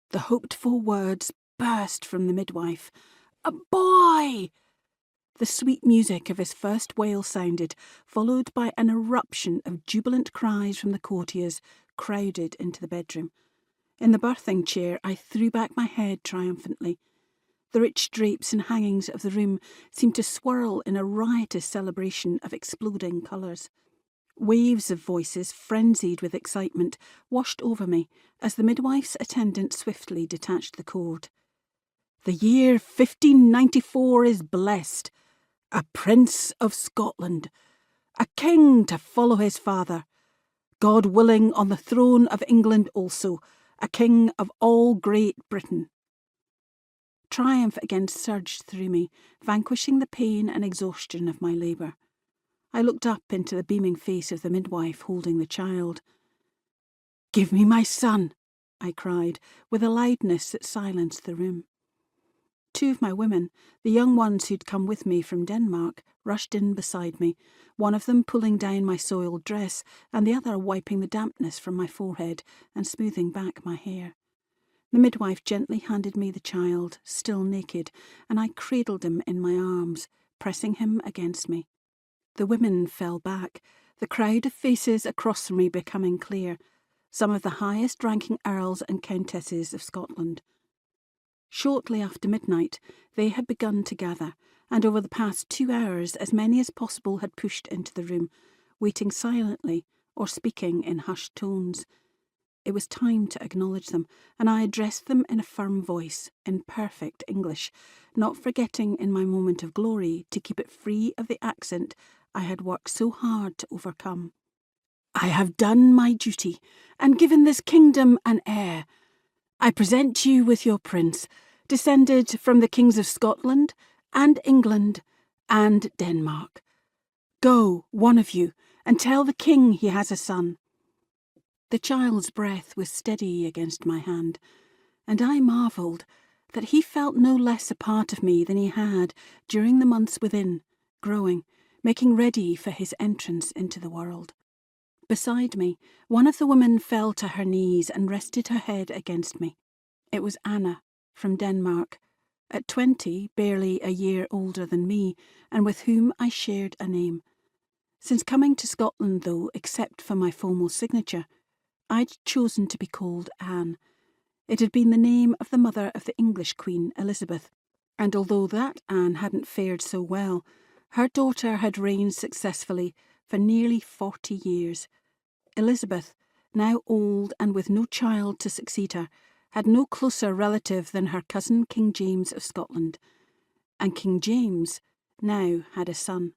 The hoped-for words burst from the midwife. "A boy!" The sweet music of his first wail sounded, followed by an eruption of jubilant cries from the courtiers crowded into the bedroom. In the birthing chair, I threw back my head triumphantly. The rich drapes and hangings of the room seemed to swirl in a riotous celebration of exploding colours. Waves of voices, frenzied with excitement, washed over me as the midwife's attendant swiftly detached the cord. "The year 1594 is blessed. A Prince of Scotland, a king to follow his father. God willing, on the throne of England also, a king of all Great Britain." Triumph again surged through me, vanquishing the pain and exhaustion of my labour. I looked up into the beaming face of the midwife holding the child. "Give me my son," I cried, with a loudness that silenced the room. Two of my women, the young ones who'd come with me from Denmark, rushed in beside me, one of them pulling down my soiled dress and the other wiping the dampness from my forehead and smoothing back my hair. The midwife gently handed me the child, still naked, and I cradled him in my arms, pressing him against me. The women fell back, the crowd of faces across from me becoming clear, some of the highest-ranking earls and countesses of Scotland. Shortly after midnight, they had begun to gather, and over the past 2 hours as many as possible had pushed into the room, waiting silently or speaking in hushed tones. It was time to acknowledge them, and I addressed them in a firm voice, in perfect English, not forgetting in my moment of glory to keep it free of the accent I had worked so hard to overcome. "I have done my duty, and given this kingdom an heir. I present you with your prince, descended from the kings of Scotland, and England, and Denmark. Go, one of you, and tell the king he has a son." The child's breath was steady against my hand, and I marvelled that he felt no less a part of me than he had during the months within, growing, making ready for his entrance into the world. Beside me, one of the women fell to her knees and rested her head against me. It was Anna, from Denmark, at 20, barely a year older than me, and with whom I shared a name. Since coming to Scotland, though, except for my formal signature, I'd chosen to be called Anne. It had been the name of the mother of the English Queen Elizabeth, and although that Anne hadn't fared so well, her daughter had reigned successfully for nearly 40 years. Elizabeth, now old and with no child to succeed her, had no closer relative than her cousin King James of Scotland, and King James now had a son.